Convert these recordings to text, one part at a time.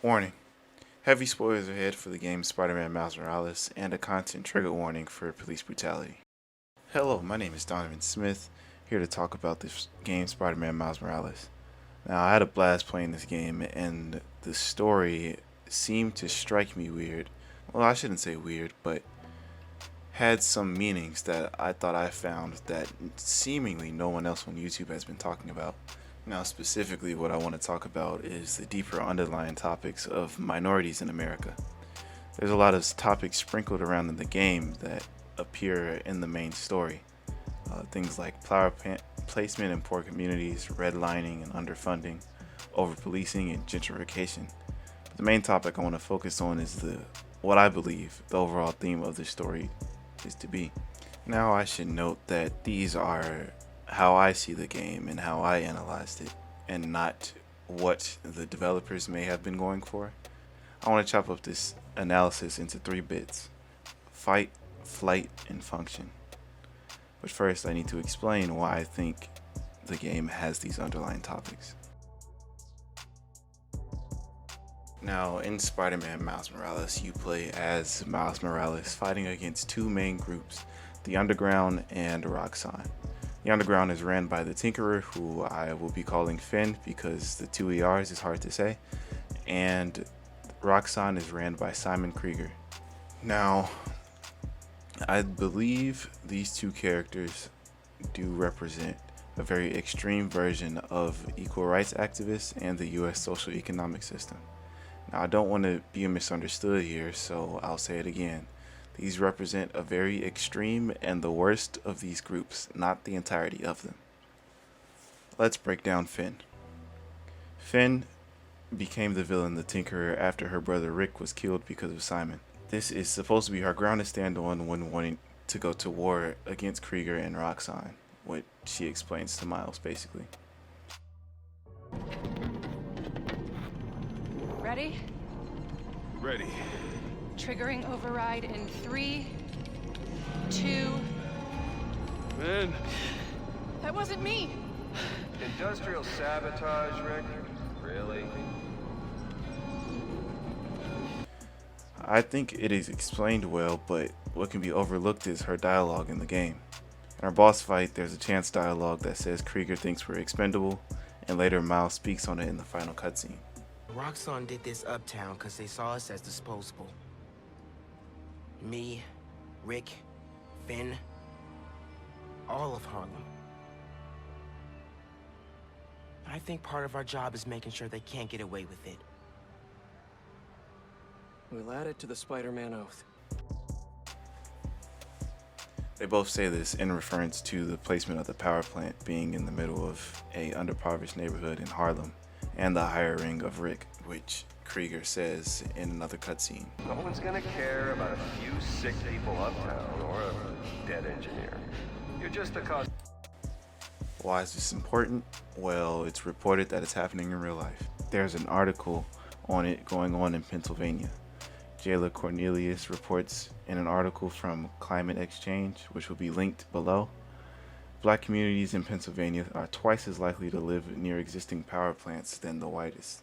Warning. Heavy spoilers ahead for the game Spider-Man Miles Morales and a content trigger warning for police brutality. Hello, my name is Donovan Smith, here to talk about this game Spider-Man Miles Morales. Now, I had a blast playing this game and the story seemed to strike me weird. Well, I shouldn't say weird, but had some meanings that I thought I found that seemingly no one else on YouTube has been talking about. Now, specifically, what I want to talk about is the deeper underlying topics of minorities in America. There's a lot of topics sprinkled around in the game that appear in the main story. Things like power placement in poor communities, redlining and underfunding, over-policing and gentrification. But the main topic I want to focus on is what I believe the overall theme of the story is to be. Now, I should note that these are how I see the game and how I analyzed it, and not what the developers may have been going for. I want to chop up this analysis into 3 bits: fight, flight, and function. But first, I need to explain why I think the game has these underlying topics. Now, in Spider-Man Miles Morales, you play as Miles Morales fighting against 2 main groups, the Underground and Roxxon. The Underground is ran by the Tinkerer, who I will be calling Finn because the 2 ERs is hard to say, and Roxxon is ran by Simon Krieger. Now, I believe these 2 characters do represent a very extreme version of equal rights activists and the US social economic system. Now, I don't want to be misunderstood here, so I'll say it again. These represent a very extreme and the worst of these groups, not the entirety of them. Let's break down Finn. Finn became the villain, the Tinkerer, after her brother Rick was killed because of Simon. This is supposed to be her ground to stand on when wanting to go to war against Krieger and Roxxon, what she explains to Miles basically. Ready? Ready. Triggering override in 3, 2... Man. That wasn't me! Industrial sabotage, Rick? Really? I think it is explained well, but what can be overlooked is her dialogue in the game. In our boss fight, there's a chance dialogue that says Krieger thinks we're expendable, and later Miles speaks on it in the final cutscene. Roxxon did this uptown because they saw us as disposable. Me, Rick, Finn, all of Harlem. I think part of our job is making sure they can't get away with it. We'll add it to the Spider-Man oath. They both say this in reference to the placement of the power plant being in the middle of a underprivileged neighborhood in Harlem, and the hiring of Rick, which Krieger says in another cutscene. No one's gonna care about a few sick people uptown or a dead engineer. You're just a cost. Why is this important? Well, it's reported that it's happening in real life. There's an article on it going on in Pennsylvania. Jayla Cornelius reports in an article from Climate Exchange, which will be linked below. Black communities in Pennsylvania are twice as likely to live near existing power plants than the whitest.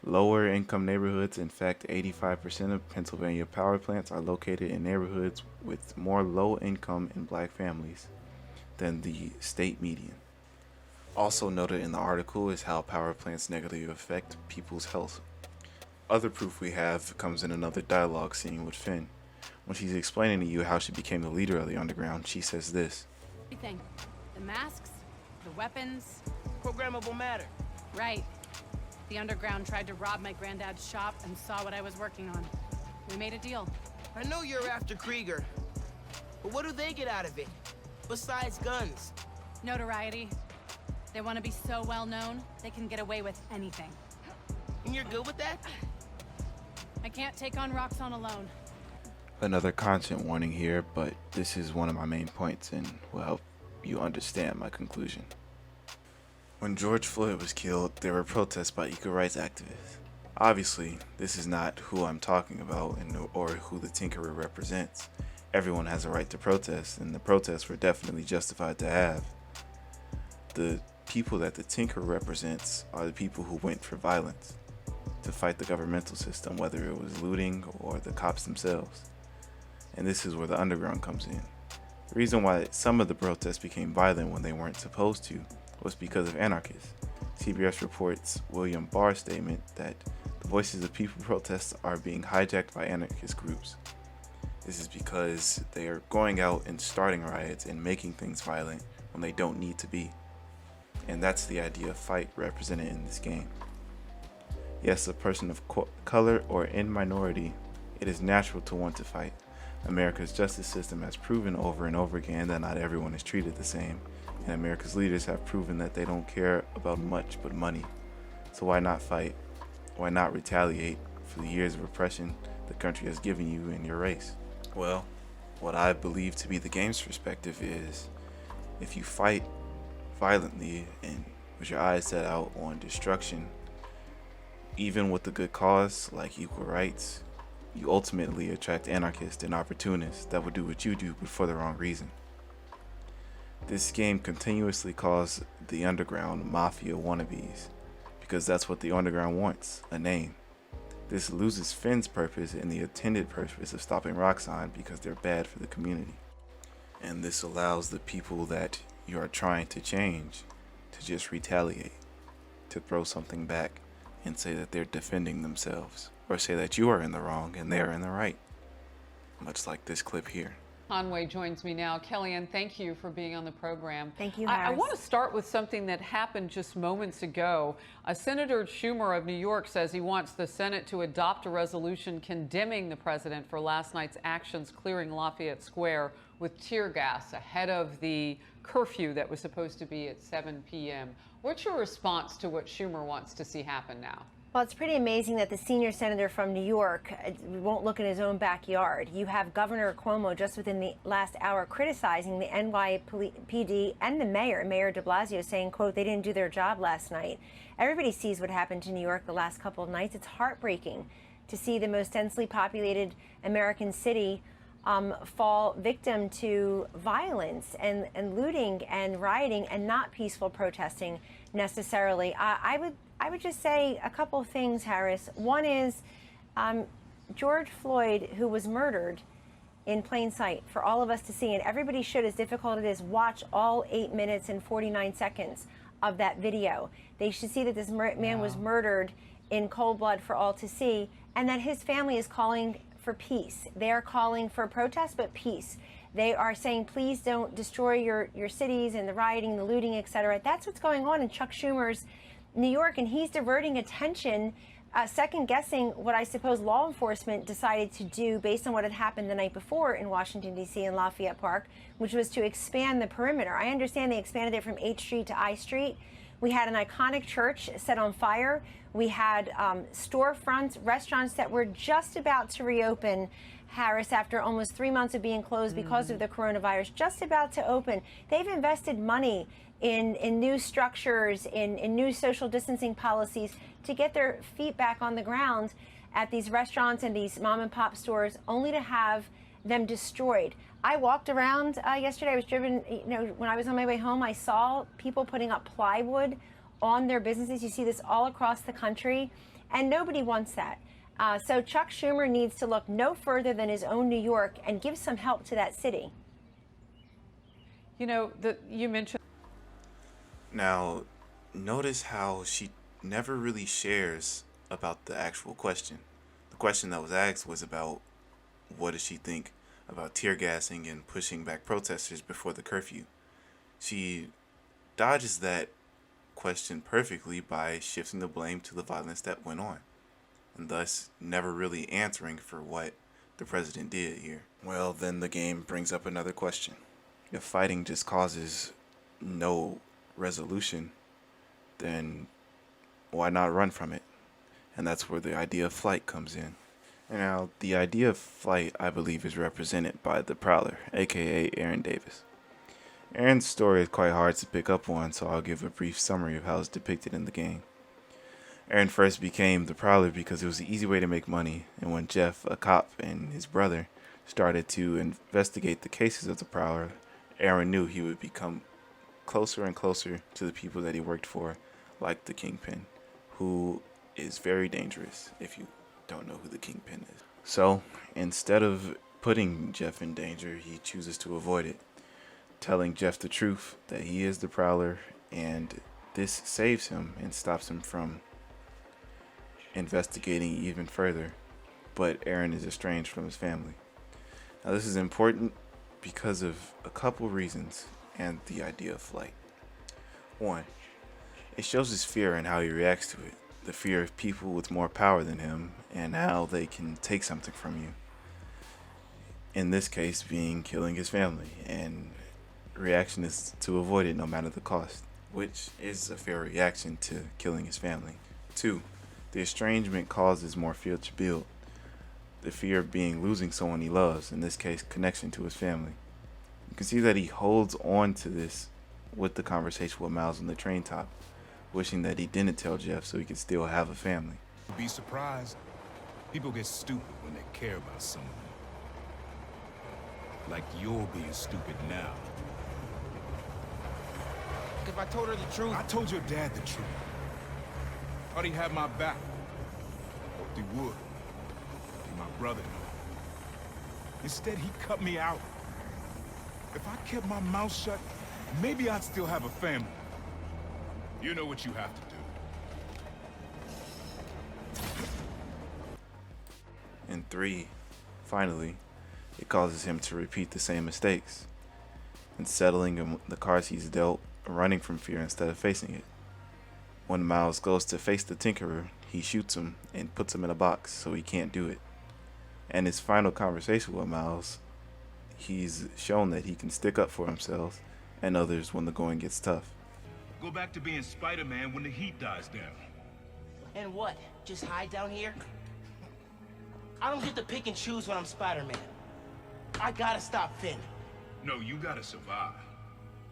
Lower income neighborhoods, in fact 85% of Pennsylvania power plants are located in neighborhoods with more low income and black families than the state median. Also noted in the article is how power plants negatively affect people's health. Other proof we have comes in another dialogue scene with Finn. When she's explaining to you how she became the leader of the Underground, she says this. Everything. The masks, the weapons. Programmable matter. Right. The Underground tried to rob my granddad's shop and saw what I was working on. We made a deal. I know you're after Krieger, but what do they get out of it? Besides guns? Notoriety. They want to be so well known, they can get away with anything. And you're good with that? I can't take on Roxxon alone. Another content warning here, but this is one of my main points and will help you understand my conclusion. When George Floyd was killed, there were protests by equal rights activists. Obviously, this is not who I'm talking about or who the Tinkerer represents. Everyone has a right to protest, and the protests were definitely justified to have. The people that the Tinkerer represents are the people who went for violence. to fight the governmental system, whether it was looting or the cops themselves. And this is where the underground comes in. The reason why some of the protests became violent when they weren't supposed to was because of anarchists. CBS reports William Barr's statement that the voices of people protests are being hijacked by anarchist groups. This is because they are going out and starting riots and making things violent when they don't need to be. And that's the idea of fight represented in this game. Yes, a person of color or in minority, it is natural to want to fight. America's justice system has proven over and over again that not everyone is treated the same, and America's leaders have proven that they don't care about much but money. So why not fight? Why not retaliate for the years of oppression the country has given you in your race? Well, what I believe to be the game's perspective is, if you fight violently and with your eyes set out on destruction, even with the good cause like equal rights, you ultimately attract anarchists and opportunists that will do what you do but for the wrong reason. This game continuously calls the underground mafia wannabes because that's what the underground wants, a name. This loses Finn's purpose and the intended purpose of stopping Roxxon because they're bad for the community. And this allows the people that you are trying to change to just retaliate, to throw something back and say that they're defending themselves, or say that you are in the wrong and they're in the right. Much like this clip here. Conway joins me now. Kellyanne, thank you for being on the program. Thank you, I Harris. want to start with something that happened just moments ago. Senator Schumer of New York says he wants the Senate to adopt a resolution condemning the president for last night's actions clearing Lafayette Square with tear gas ahead of the curfew that was supposed to be at 7 p.m. What's your response to what Schumer wants to see happen now? Well, it's pretty amazing that the senior senator from New York won't look in his own backyard. You have Governor Cuomo just within the last hour criticizing the NYPD and the mayor, Mayor de Blasio, saying, quote, they didn't do their job last night. Everybody sees what happened to New York the last couple of nights. It's heartbreaking to see the most densely populated American city fall victim to violence and looting and rioting and not peaceful protesting necessarily. I would just say a couple of things, Harris. One is George Floyd, who was murdered in plain sight for all of us to see, and everybody should, as difficult it is, watch all 8 minutes and 49 seconds of that video. They should see that this man was murdered in cold blood for all to see, and that his family is calling for peace. They are calling for protest, but peace. They are saying, please don't destroy your cities and the rioting, the looting, etc. That's what's going on in Chuck Schumer's New York, and he's diverting attention, second guessing what I suppose law enforcement decided to do based on what had happened the night before in Washington, D.C. in Lafayette Park, which was to expand the perimeter. I understand they expanded it from H Street to I Street. We had an iconic church set on fire. We had storefronts, restaurants that were just about to reopen, Harris, after almost 3 months of being closed because of the coronavirus, just about to open. They've invested money in new structures, in new social distancing policies to get their feet back on the ground at these restaurants and these mom and pop stores, only to have them destroyed. I walked around yesterday. I was driven, when I was on my way home, I saw people putting up plywood on their businesses. You see this all across the country, and nobody wants that. So Chuck Schumer needs to look no further than his own New York and give some help to that city. You mentioned. Now, notice how she never really shares about the actual question. The question that was asked was about what does she think about tear gassing and pushing back protesters before the curfew. She dodges that question perfectly by shifting the blame to the violence that went on, and thus never really answering for what the president did here. Well, then the game brings up another question. If fighting just causes no resolution, then why not run from it? And that's where the idea of flight comes in. And now, the idea of flight, I believe, is represented by the Prowler, aka Aaron Davis. Aaron's story is quite hard to pick up on, so I'll give a brief summary of how it's depicted in the game. Aaron first became the Prowler because it was the easy way to make money, and when Jeff, a cop, and his brother started to investigate the cases of the Prowler, Aaron knew he would become closer and closer to the people that he worked for, like the Kingpin, who is very dangerous if you don't know who the Kingpin is. So instead of putting Jeff in danger, he chooses to avoid it, telling Jeff the truth that he is the Prowler, and this saves him and stops him from investigating even further. But Aaron is estranged from his family. Now this is important because of a couple reasons and the idea of flight. One, it shows his fear and how he reacts to it. The fear of people with more power than him and how they can take something from you. In this case being killing his family, and reaction is to avoid it no matter the cost, which is a fair reaction to killing his family. Two, the estrangement causes more fear to build. The fear of losing someone he loves, in this case connection to his family. You can see that he holds on to this with the conversation with Miles on the train top, wishing that he didn't tell Jeff so he could still have a family. Be surprised. People get stupid when they care about someone. Like you're being stupid now. If I told her the truth... I told your dad the truth. Thought he had my back. Hoped he would. Be my brother. Instead, he cut me out. If I kept my mouth shut, maybe I'd still have a family. You know what you have to do. And three, finally, it causes him to repeat the same mistakes, and settling in the cards he's dealt, running from fear instead of facing it. When Miles goes to face the Tinkerer, he shoots him and puts him in a box so he can't do it. And his final conversation with Miles, he's shown that he can stick up for himself and others when the going gets tough. Go back to being Spider-Man when the heat dies down. And what? Just hide down here? I don't get to pick and choose when I'm Spider-Man. I gotta stop Finn. No, you gotta survive.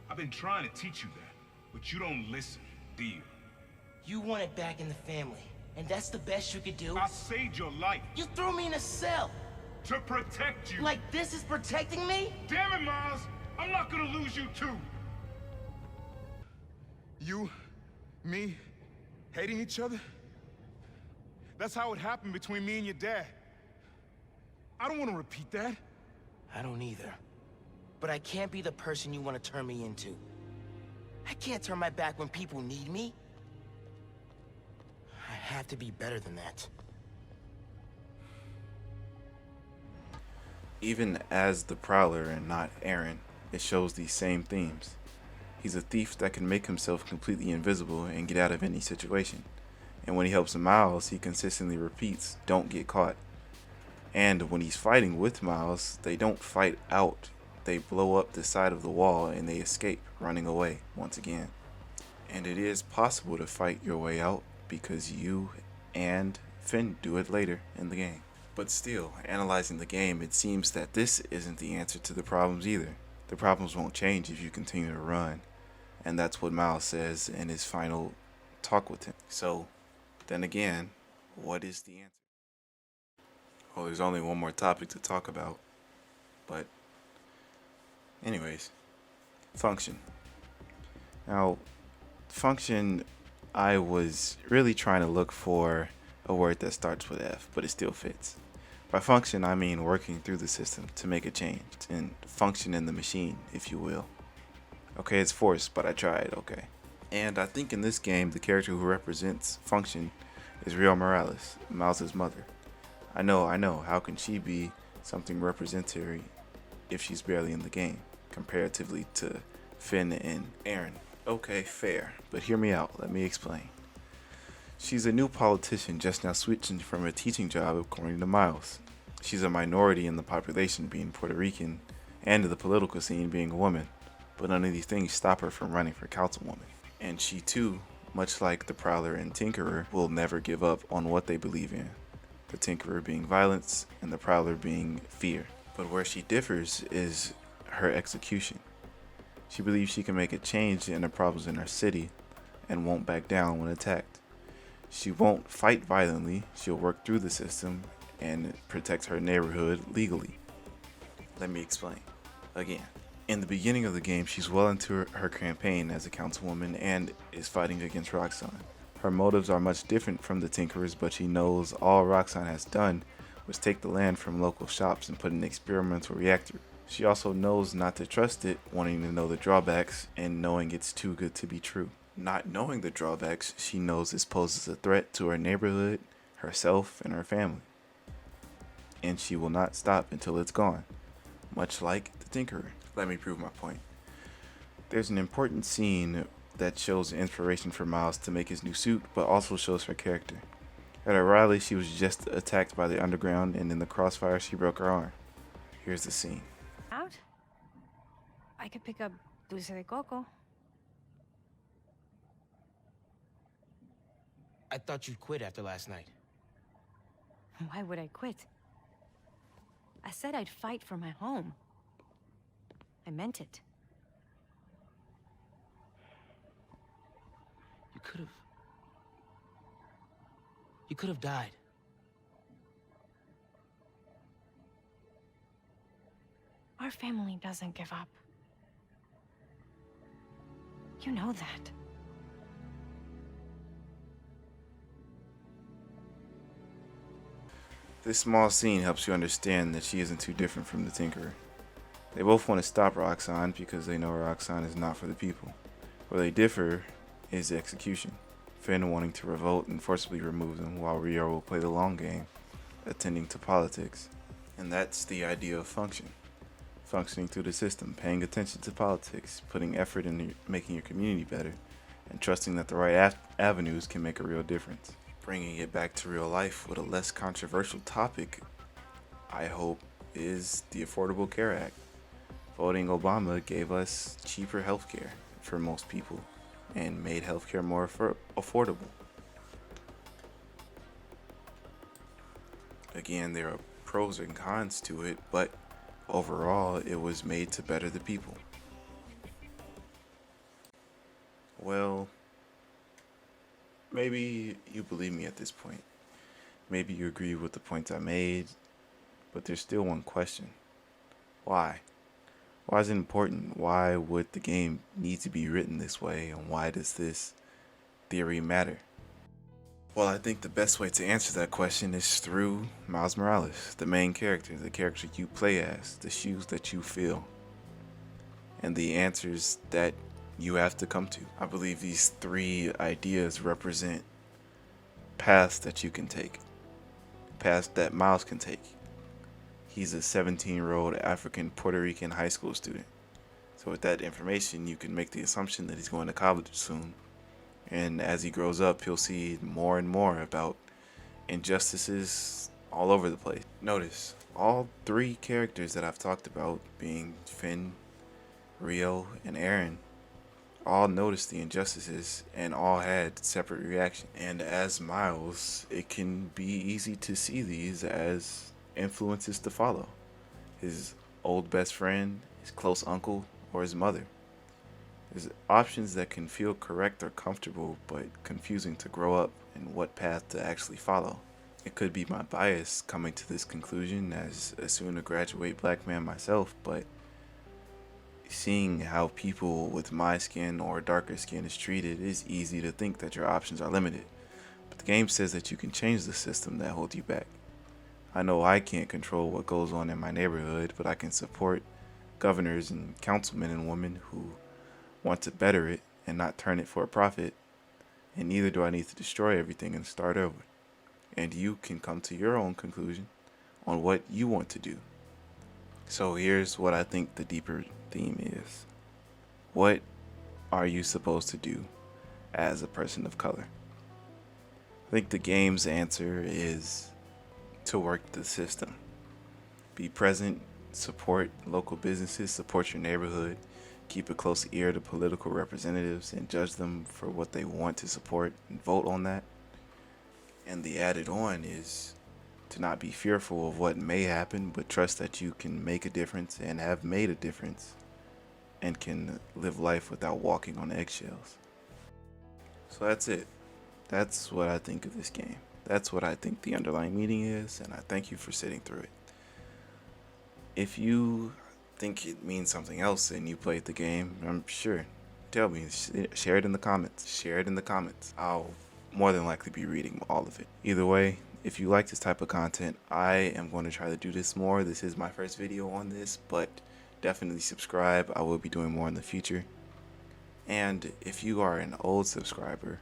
I've been trying to teach you that, but you don't listen, do you? You want it back in the family, and that's the best you could do? I saved your life. You threw me in a cell. To protect you. Like this is protecting me? Damn it, Miles! I'm not gonna lose you too! You, me, hating each other? That's how it happened between me and your dad. I don't want to repeat that. I don't either. But I can't be the person you want to turn me into. I can't turn my back when people need me. I have to be better than that. Even as the Prowler and not Aaron, it shows these same themes. He's a thief that can make himself completely invisible and get out of any situation. And when he helps Miles, he consistently repeats, "Don't get caught." And when he's fighting with Miles, they don't fight out. They blow up the side of the wall and they escape, running away once again. And it is possible to fight your way out because you and Finn do it later in the game. But still, analyzing the game, it seems that this isn't the answer to the problems either. The problems won't change if you continue to run. And that's what Miles says in his final talk with him. So, then again, what is the answer? Well, there's only one more topic to talk about. But, anyways, function. Now, function, I was really trying to look for a word that starts with F, but it still fits. By function, I mean working through the system to make a change and function in the machine, if you will. Okay, it's forced, but I tried, okay. And I think in this game, the character who represents function is Rio Morales, Miles' mother. I know, how can she be something representatory if she's barely in the game, comparatively to Finn and Aaron? Okay, fair, but hear me out, let me explain. She's a new politician just now switching from a teaching job according to Miles. She's a minority in the population being Puerto Rican and in the political scene being a woman, but none of these things stop her from running for councilwoman. And she too, much like the Prowler and Tinkerer, will never give up on what they believe in. The Tinkerer being violence and the Prowler being fear. But where she differs is her execution. She believes she can make a change in the problems in her city and won't back down when attacked. She won't fight violently, she'll work through the system and protect her neighborhood legally. Let me explain. Again, in the beginning of the game, she's well into her campaign as a councilwoman and is fighting against Roxxon. Her motives are much different from the Tinkerer's, but she knows all Roxxon has done was take the land from local shops and put an experimental reactor. She also knows not to trust it, wanting to know the drawbacks and knowing it's too good to be true. Not knowing the drawbacks, she knows this poses a threat to her neighborhood, herself, and her family. And she will not stop until it's gone, much like the Tinkerer. Let me prove my point. There's an important scene that shows inspiration for Miles to make his new suit, but also shows her character. At her rally, she was just attacked by the underground, and in the crossfire, she broke her arm. Here's the scene. Out? I could pick up dulce de coco. I thought you'd quit after last night. Why would I quit? I said I'd fight for my home. I meant it. You could have died. Our family doesn't give up. You know that. This small scene helps you understand that she isn't too different from the Tinkerer. They both want to stop Roxxon because they know Roxxon is not for the people. Where they differ is execution. Finn wanting to revolt and forcibly remove them, while Rio will play the long game, attending to politics. And that's the idea of function. Functioning through the system, paying attention to politics, putting effort into making your community better, and trusting that the right avenues can make a real difference. Bringing it back to real life with a less controversial topic, I hope, is the Affordable Care Act. Voting Obama gave us cheaper healthcare for most people and made healthcare more affordable. Again, there are pros and cons to it, but overall, it was made to better the people. Well, maybe you believe me at this point. Maybe you agree with the points I made, but there's still one question. Why? Why is it important? Why would the game need to be written this way? And why does this theory matter? Well, I think the best way to answer that question is through Miles Morales, the main character, the character you play as, the shoes that you fill, and the answers that you have to come to. I believe these three ideas represent paths that you can take, paths that Miles can take. He's a 17-year-old African Puerto Rican high school student. So with that information, you can make the assumption that he's going to college soon. And as he grows up, he'll see more and more about injustices all over the place. Notice, all three characters that I've talked about, being Finn, Rio, and Aaron, all noticed the injustices and all had separate reactions. And as Miles, it can be easy to see these as influences to follow. His old best friend, his close uncle, or his mother. There's options that can feel correct or comfortable, but confusing to grow up and what path to actually follow. It could be my bias coming to this conclusion as a soon to graduate black man myself, but seeing how people with my skin or darker skin is treated, it's easy to think that your options are limited. But the game says that you can change the system that holds you back. I know I can't control what goes on in my neighborhood, but I can support governors and councilmen and women who want to better it and not turn it for a profit. And neither do I need to destroy everything and start over. And you can come to your own conclusion on what you want to do. So here's what I think the deeper theme is. What are you supposed to do as a person of color? I think the game's answer is to work the system. Be present, support local businesses, support your neighborhood, keep a close ear to political representatives and judge them for what they want to support and vote on that. And the added on is to not be fearful of what may happen, but trust that you can make a difference and have made a difference and can live life without walking on eggshells. So that's it. That's what I think of this game. That's what I think the underlying meaning is, and I thank you for sitting through it. If you think it means something else and you played the game, I'm sure, tell me. Share it in the comments. Share it in the comments. I'll more than likely be reading all of it. Either way, if you like this type of content, I am going to try to do this more. This is my first video on this, but definitely subscribe. I will be doing more in the future. And if you are an old subscriber,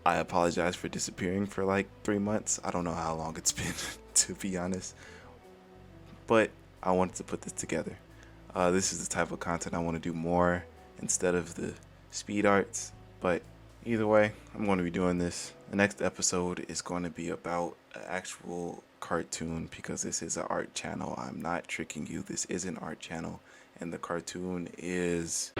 I apologize for disappearing for like 3 months. I don't know how long it's been, to be honest. But I wanted to put this together. This is the type of content I want to do more instead of the speed arts. But either way, I'm going to be doing this. The next episode is going to be about an actual cartoon, because this is an art channel. I'm not tricking you. This is an art channel. And the cartoon is